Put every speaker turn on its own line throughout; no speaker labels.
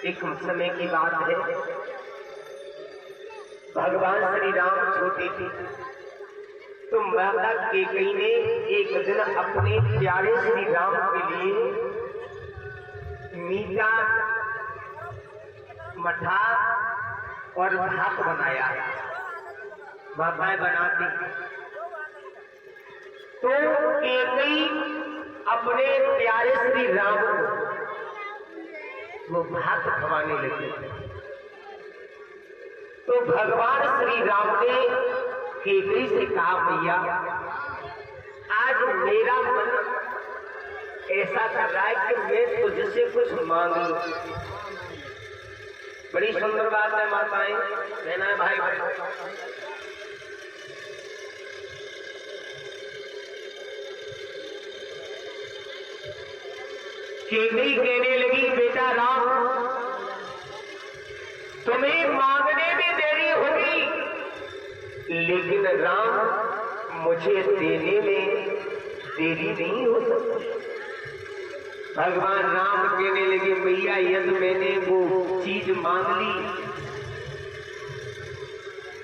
एक समय की बात है, भगवान श्री राम छोटे थे तो माता कैकेयी ने एक दिन अपने प्यारे श्री राम के लिए मीठा मठा और भात बनाया। माताएं बनाती तो कैकेयी अपने प्यारे श्री राम को वो भात खवाने लगे। तो भगवान श्री राम ने कैकेयी से कहा, भैया आज मेरा मन ऐसा कर रहा है कि मैं तुझसे कुछ मांग लूं। बड़ी सुंदर बात है माताएं, बहना भाई कैकेयी कहने लगी, बेटा राम तुम्हें मांगने में देरी होगी, लेकिन राम मुझे देने में देरी नहीं हो सकती। भगवान राम कहने लगे, भैया यदि मैंने वो चीज मांग ली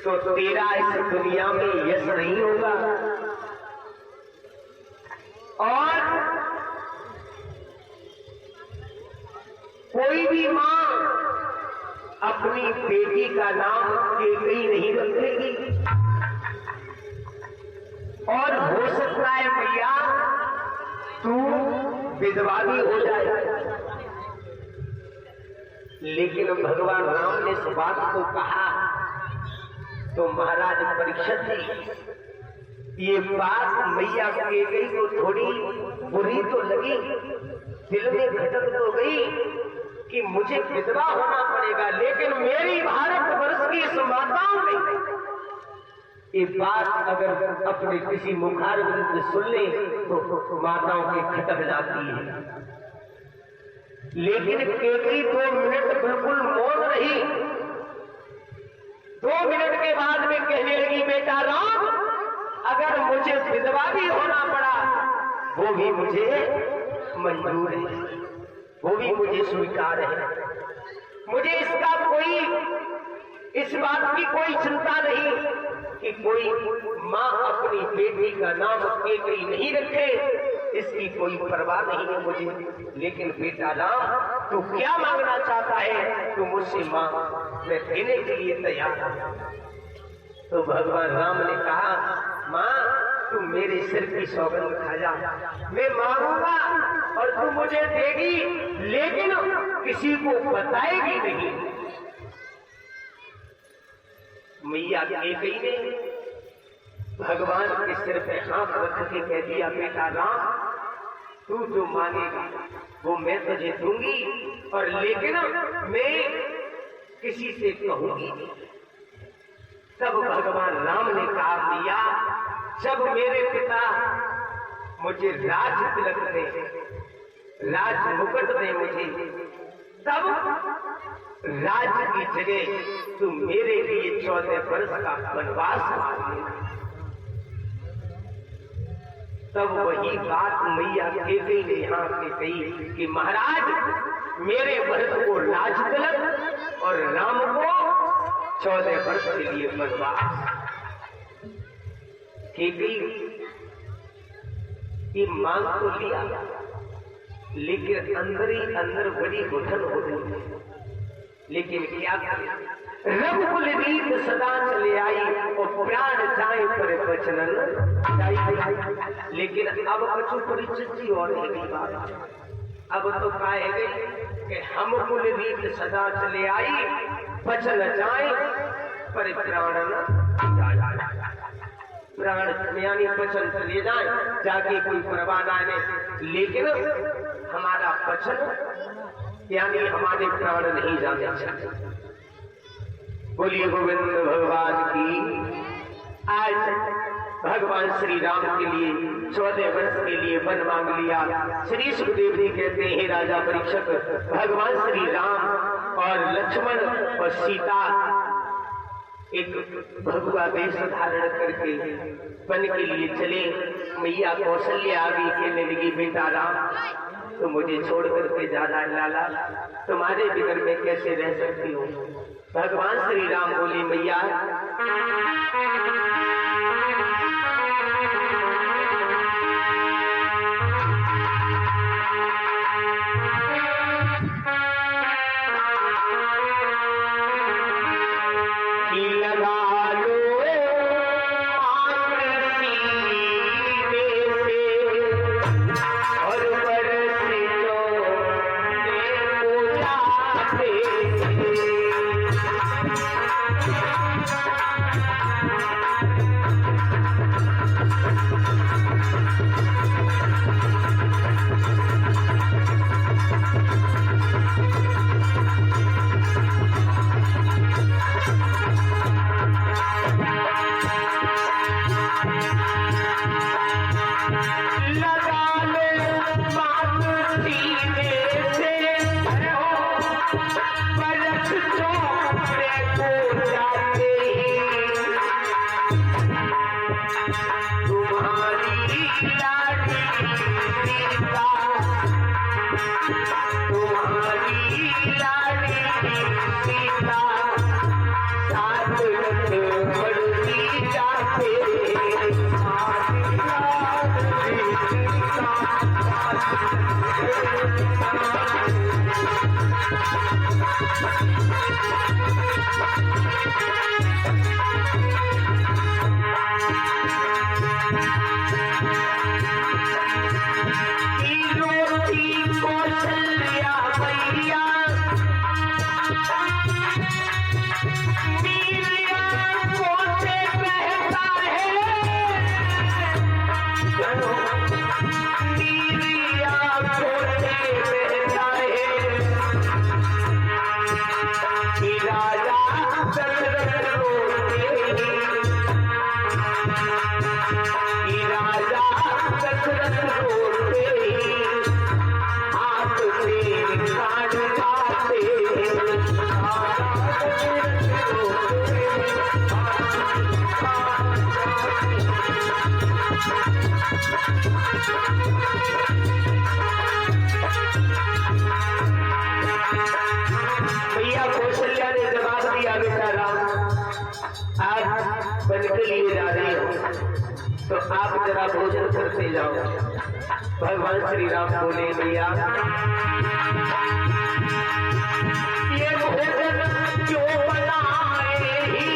तो तेरा इस दुनिया में यश नहीं होगा, और कोई भी मां अपनी बेटी का नाम कैकेयी नहीं रखेगी, और हो सकता है भैया तू विधवा भी हो जाए। लेकिन भगवान राम ने इस बात को कहा तो महाराज परीक्षित जी ये बात मैया कैकेयी को थोड़ी बुरी तो लगी, दिल में खटक तो गई कि मुझे विधवा होना पड़ेगा, लेकिन मेरी भारतवर्ष की इस माताओं ने ये बात अगर अपने किसी मुखारबिंद से सुन ले तो माताओं की खटक जाती है। लेकिन कैकेयी 2 मिनट बिल्कुल मौन रही। 2 मिनट के बाद में कहने लगी, बेटा राम अगर मुझे विधवा भी होना पड़ा वो भी मुझे मंजूर है, वो भी मुझे स्वीकार है। मुझे इसका इस बात की कोई चिंता नहीं कि कोई मां अपनी बेटी का नाम कैकेयी नहीं रखे, इसकी कोई परवाह नहीं है मुझे। लेकिन बेटा राम तू क्या मांगना चाहता है, तू मुझसे मांग, मैं देने के लिए तैयार हूं। तो भगवान राम ने कहा, मां तू मेरे सिर की सौगंध खा जा, मैं मांगूंगा और तू मुझे देगी, लेकिन किसी को बताएगी नहीं। मैया कैकेयी ने भगवान के सिर पे हाथ रख के कह दिया, बेटा राम तू जो मांगेगा वो मैं तुझे दूंगी, और लेकिन मैं किसी से कहूंगी। तब भगवान राम ने कहा, भैया जब मेरे पिता मुझे राज तिलक दे, राज मुकुट दे मुझे, तब राज की जगह तू मेरे लिए 14 वर्ष का वनवास मांगे। तब वही बात मैया कैकेयी ने यहाँ से कही कि महाराज मेरे भरत को राज तिलक और राम को 14 वर्ष के लिए वनवास। कैकेयी की मांग तो लिया, लेकिन अंदर ही अंदर बड़ी घुटन हो गई। लेकिन क्या रघुकुल रीत सदा चले आई और प्राण जाए पर बचनन जाई। लेकिन अब कछु परिचित जी और नहीं बात, अब तो कहे गई कि हम कुल रीत सदा चले आई, बचन जाए पर प्राण न जाए। प्राण यानी वचन चले जाए, जाके कोई परवाह ना है, लेकिन हमारा वचन यानी हमारे प्राण नहीं जाने चाहिए। बोलिए गोविंद भगवान की। आज भगवान श्री राम के लिए 14 वर्ष के लिए वन मांग लिया। श्री सुखदेव जी कहते हैं, राजा परीक्षित भगवान श्री राम और लक्ष्मण और सीता एक भगवा वेश धारण करके वन के लिए चले। मैया कौशल्या आ गई, कहने लगी, बेटा राम तो मुझे छोड़ करके जाना लाला, तुम्हारे बिगर में कैसे रह सकती हूँ। भगवान श्री राम बोले मैया तो आप जरा भोजन करते जाओ। भगवान श्री राम बोले भैया ये भोजन क्यों बनाए ही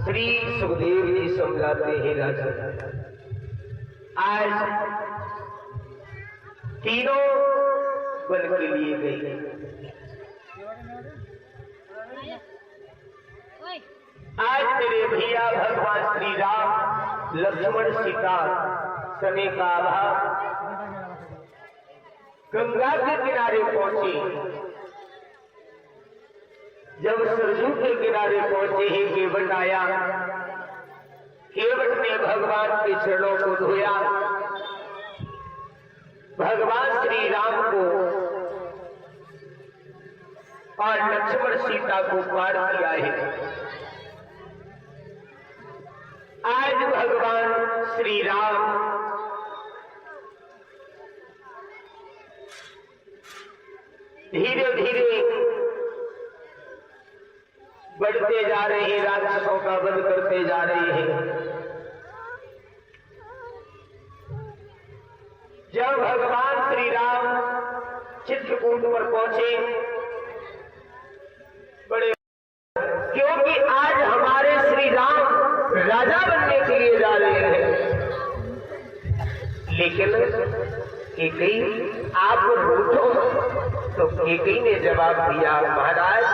श्री सुखदेव जी समझाते हैं राजा, आज तीनों बन के लिए गई आज मेरे भैया भगवान श्री राम लक्ष्मण सीता समय का अभाव गंगा के किनारे पहुंचे। जब सरजू के किनारे पहुंचे ही केवट आया। केवट ने भगवान के चरणों को धोया। भगवान श्री राम को और लक्ष्मण सीता को पार किया है। आज भगवान श्री राम धीरे धीरे बढ़ते जा रहे हैं, राक्षसों का वध करते जा रहे हैं। जब भगवान श्री राम चित्रकूट पर पहुंचे, बड़े क्योंकि आज हमारे श्री राम राजा बनने के लिए जा रहे हैं। लेकिन कैकेयी आप रूठो, तो कैकेयी ने जवाब दिया, महाराज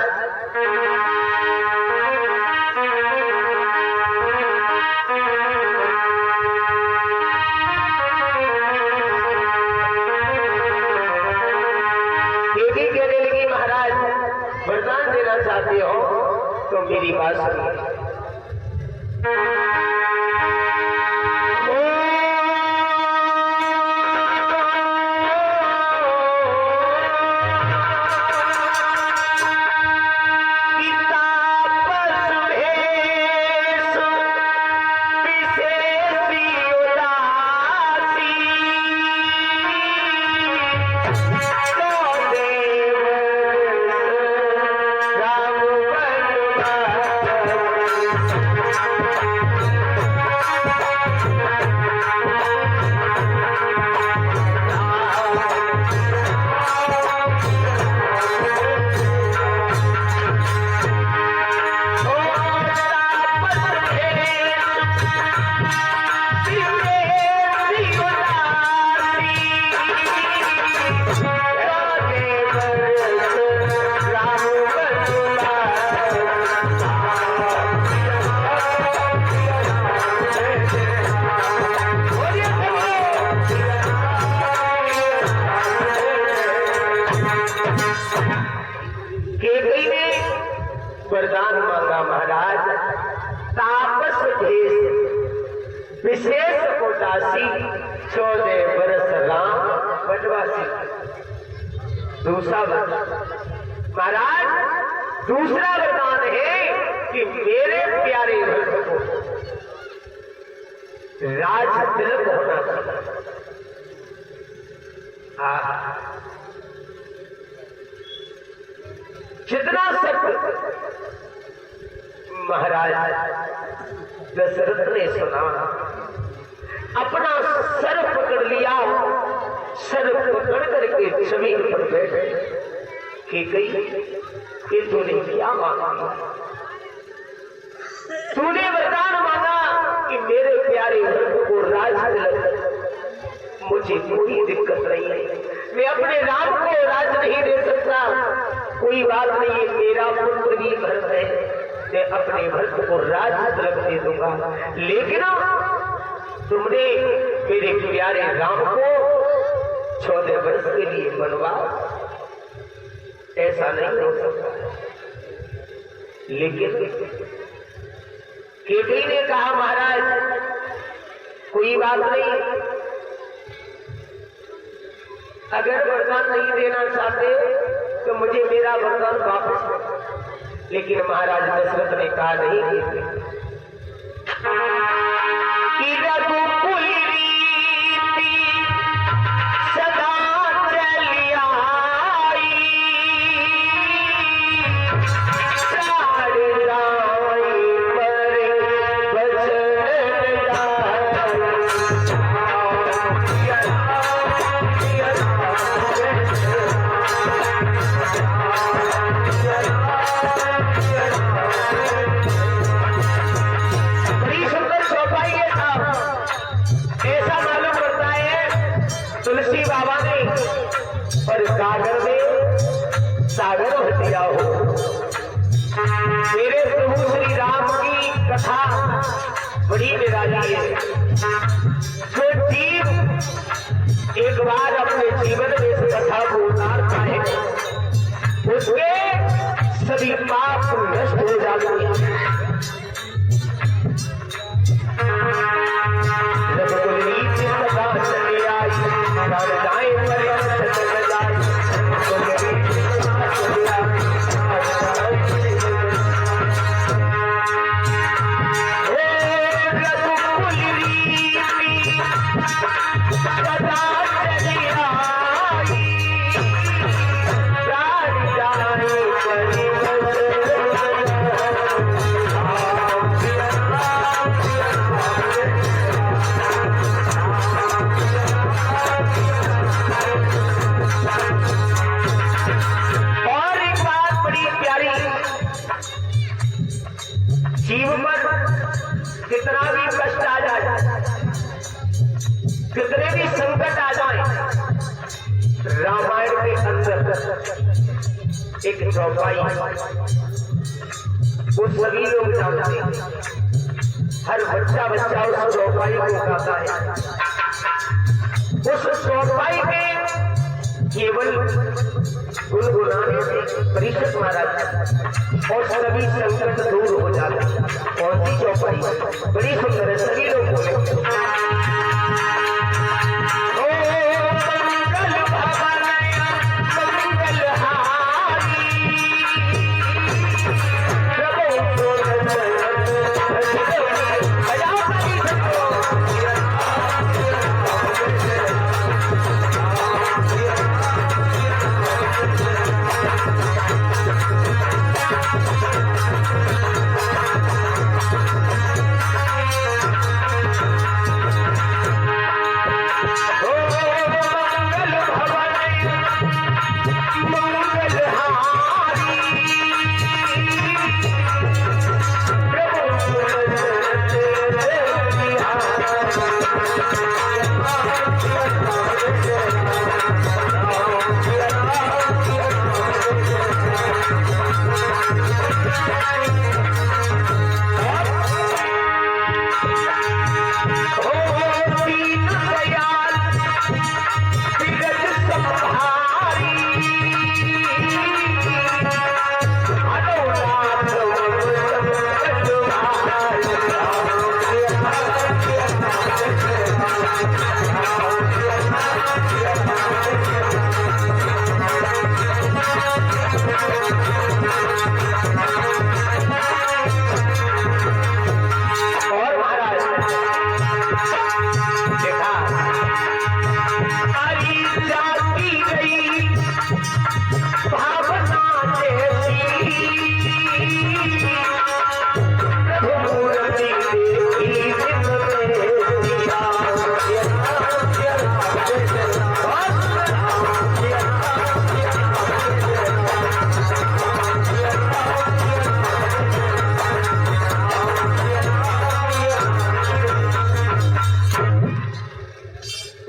कैकेयी कहने लगी, महाराज वरदान देना चाहते हो तो मेरी बात सुनिए। वरदान मांगा, महाराज तापस भेष विशेष को दासी 14 बरस राम वनवासी। दूसरा वरदान महाराज, दूसरा वरदान है कि मेरे प्यारे भक्त को राज तिलक होना चाहिए। जितना सब महाराज दशरथ ने सुना, अपना सर पकड़ लिया। सर पकड़ करके जमीन पर बैठे कि गई कि तूने क्या मांगा? तूने वरदान मांगा कि मेरे प्यारे भक्त को राज तिलक। मुझे कोई दिक्कत नहीं है, मैं अपने राम को राज नहीं दे सकता, कोई बात नहीं, मेरा पुत्र भी भरत है, मैं अपने भक्त को राज तिलक दे दूंगा। लेकिन तुमने मेरे प्यारे राम को 14 वर्ष के लिए बनवास, ऐसा नहीं हो सकता। लेकिन कैकेयी ने कहा, महाराज कोई बात नहीं, अगर वरदान नहीं देना चाहते तो मुझे मेरा वरदान वापस दो। लेकिन महाराज दशरथ ने कहा, नहीं कि रघुकुल रीति सदा चली आई, सारे राई पर बचन बड़ी सुंदर सौभाग्य था एक बार अपने जीवन में इस कथा को उतारता है, उसके सभी पाप नष्ट हो जाते हैं। जब कुलदीप की सभा चली आई, प्राण जाए पर्यंत चल जाए, कुलदीप की सभा चली आई, जीव पर कितना भी कष्ट आ जाए, कितने भी संकट आ जाए, रामायण के अंदर एक चौपाई वो सभी लोग जानते हैं। हर बच्चा उस चौपाई को गाता है। उस चौपाई के केवल गुनगुनाने से परिषद महाराज और सभी संकट दूर हो जाते हैं। कौन सी चौपाई? बड़ी सुंदर है, सभी लोग बोले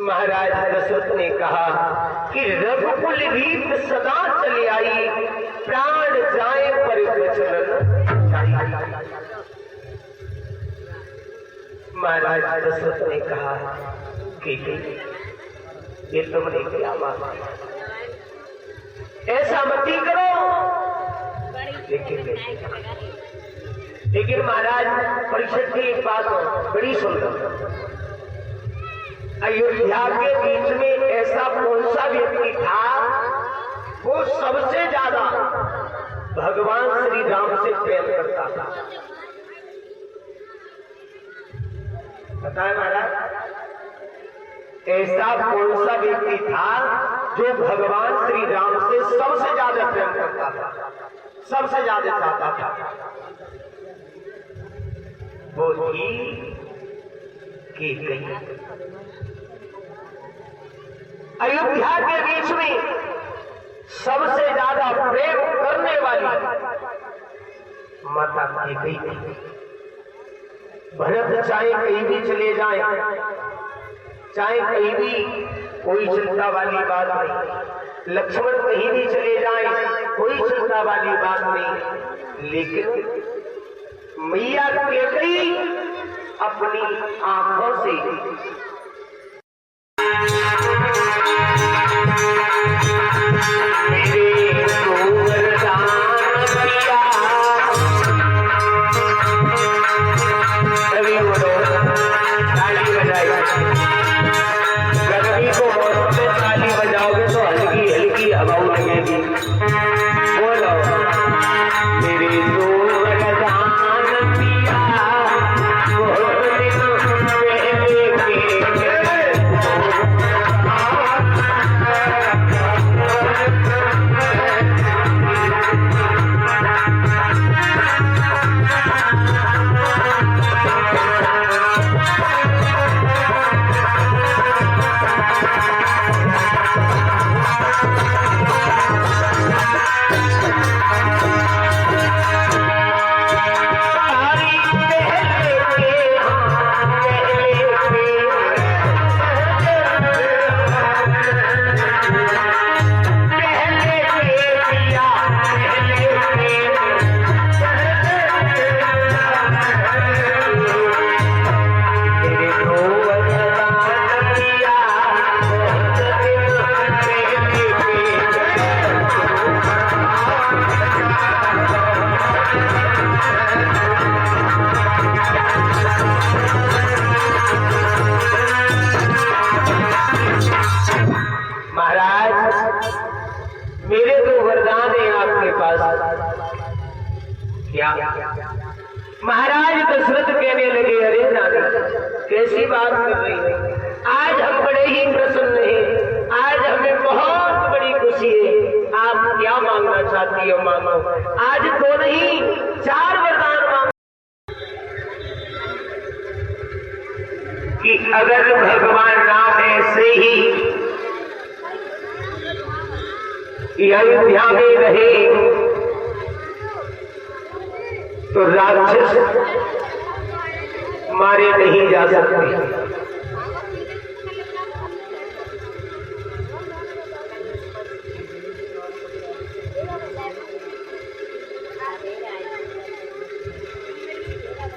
महाराज दशरथ ने कहा कि रघुकुल रीत सदा चली आई, प्राण जाए पर प्रचलन जाए। महाराज दशरथ ने कहा कि ये तुमने क्या माना, ऐसा मत ही करो। लेकिन महाराज परीक्षित की एक बात बड़ी सुंदर, अयोध्या के बीच में ऐसा कौन सा व्यक्ति था वो सबसे ज्यादा भगवान श्री राम से प्रेम करता था? बताए महाराज, ऐसा कौन सा व्यक्ति था जो भगवान श्री राम से सबसे ज्यादा प्रेम करता था, सबसे ज्यादा चाहता था? वो थी कैकेयी। अयोध्या के बीच में सबसे ज्यादा प्रेम करने वाली माता कैकेयी थी। भरत चाहे कहीं भी चले जाएं, चाहे कहीं भी कोई चिंता वाली बात नहीं, लक्ष्मण कहीं भी चले जाएं कोई चिंता वाली बात नहीं, लेकिन मैया कैकेयी अपनी आंखों से क्या? महाराज दशरथ कहने लगे, अरे राजा कैसी बात कर रही है, आज हम बड़े ही प्रसन्न हैं, आज हमें बहुत बड़ी खुशी है। आप क्या मांगना चाहती हो मांगो, आज तो नहीं 4 वरदान मांगो कि अगर भगवान राम ऐसे ही अयोध्या में रहे तो राक्षस मारे नहीं जा सकते।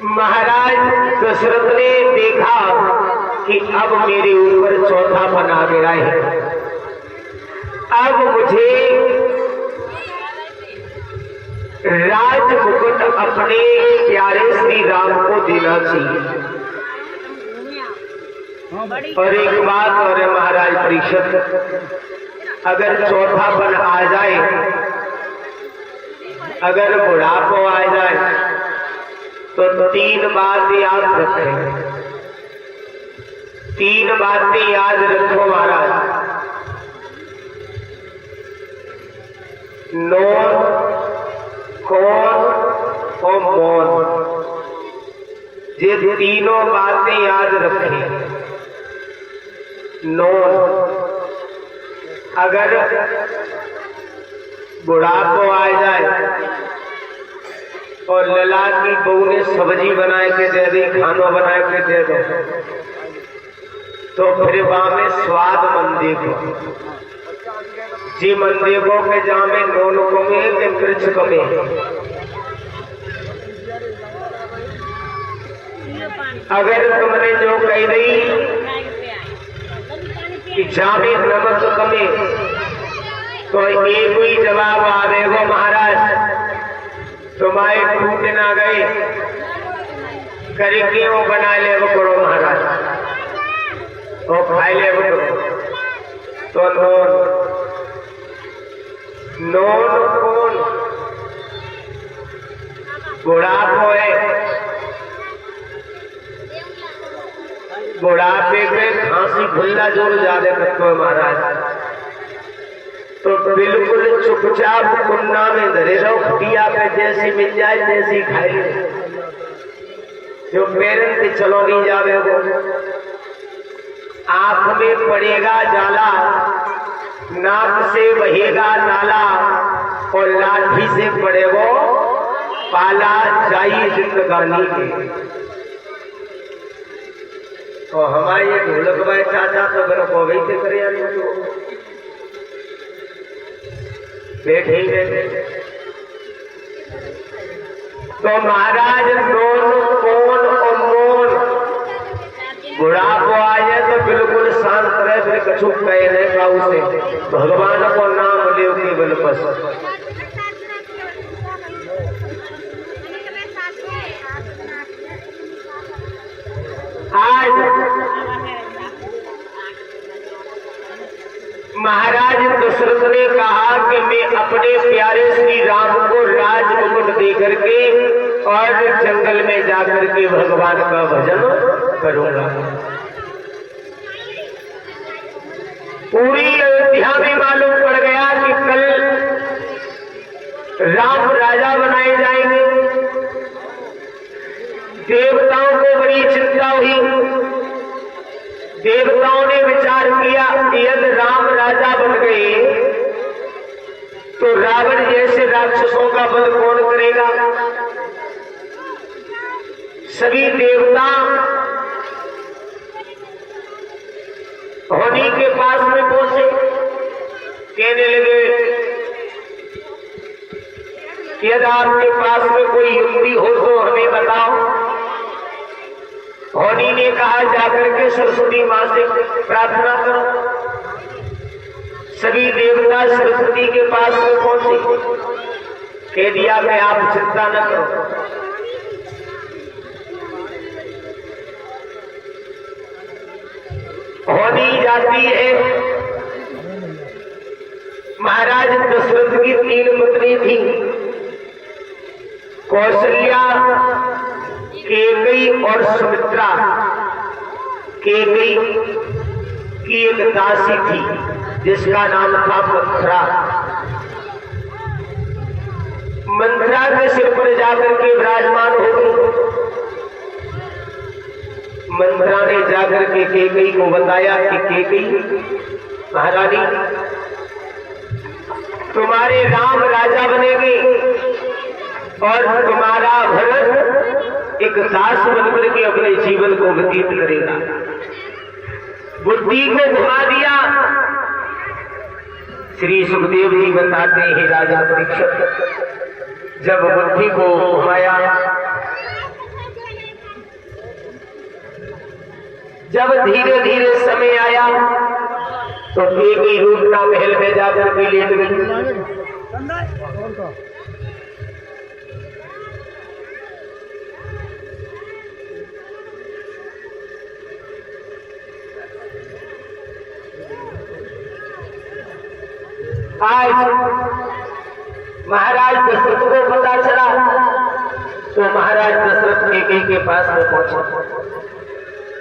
महाराज दशरथ ने देखा कि अब मेरे ऊपर चौथा बना गया है, अब मुझे राज मुकुट अपने प्यारे श्री राम को देना चाहिए। और एक बात और है महाराज परीक्षित, अगर चौथा बन आ जाए, अगर बुढ़ापो आ जाए तो 3 बात याद रखें, 3 बातें याद रखो महाराज। नोन, कौन और मौन, ये 3 बातें याद रखें। नोन, अगर बुढ़ापो आ जाए और लला की बहू ने सब्जी बना के दे दी, खाना बना के दे दो, तो फिर वहां में स्वाद मन देखो, जी मन देखो के जहां में नोन कमे के वृक्ष कमे। अगर तुमने जो कही दी कि जहां में नमक कमे, तो एक ही जवाब आवेगो महाराज, तुम्हारे टूट ना गए करी क्यों बना ले वो करो महाराज, और खाई ले वो करो। तो नोन कौन, बुढ़ापो है, बुढ़ापे पे खांसी भुल्ला जोर ज्यादा करते हो महाराज, तो बिल्कुल चुपचाप कुन्ना में धरे रहो, खटिया पे जैसी मिल जाए जैसी खाई, जो पेरेंट से चलो नहीं जावे वो, आंख में पड़ेगा जाला, नाक से बहेगा नाला, और लाठी से पड़े वो पाला चाहिए जिंदगानी के। और हमारे ये ढोलक भाई चाचा तो मेरे को वही से करे बैठे ही बैठे। तो महाराज नोन, कौन और मौन, बुढ़ापो आ जाए तो बिल्कुल शांत रहे, कछु कहे न काऊ से भगवान को नाम ले केवल बस। आज महाराज दशरथ ने कहा कि मैं अपने प्यारे श्री राम को राज मुकुट दे करके और जंगल में जाकर के भगवान का भजन करूंगा। पूरी अयोध्या में मालूम पड़ गया कि कल राम राजा बनाए जाएंगे। देवताओं को बड़ी चिंता हुई। देवताओं ने विचार किया यदि राम राजा बन गए तो रावण जैसे राक्षसों का वध कौन करेगा। सभी देवता होनी के पास में पहुंचे, कहने लगे यदि आपके पास में कोई युक्ति हो तो हमें बताओ। होनी ने कहा जाकर के सरस्वती मां से प्रार्थना करो। सभी देवता सरस्वती के पास में पहुंचे, कह दिया कि आप चिंता न करो। होनी जाती है। महाराज दशरथ की 3 पत्नी थी, कौशल्या, केकई और सुमित्रा। केकई की एक दासी थी जिसका नाम था मंथरा। मंथरा के सिर पर जाकर के विराजमान हो गई। मंथरा ने जाकर के केकई को बताया कि केकई महारानी, तुम्हारे राम राजा बनेंगे और तुम्हारा भरत एक दास बनकर के अपने जीवन को व्यतीत करेगा। बुद्धि को घुमा दिया। श्री सुखदेव जी बताते हैं राजा परीक्षित, जब बुद्धि को घुमाया, जब धीरे धीरे समय आया तो केकई रूपना महल में जाकर के लेट गई। आज महाराज दशरथ को पता चला तो महाराज दशरथ केकई के पास में पहुंचे,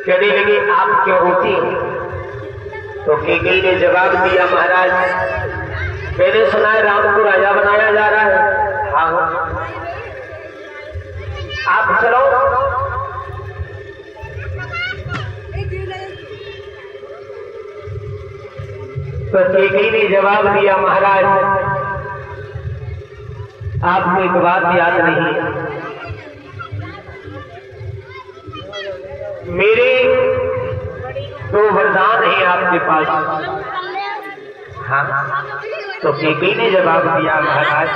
कहने लगे आप क्यों रोती हैं? तो केकई ने जवाब दिया, महाराज मैंने सुना है राम को राजा बनाया जा रहा है। हाँ, आप चलो। तो केकई ने जवाब दिया, महाराज आपको एक बात याद नहीं है, मेरे 2 वरदान हैं आपके पास। हाँ, तो केकई ने जवाब दिया, महाराज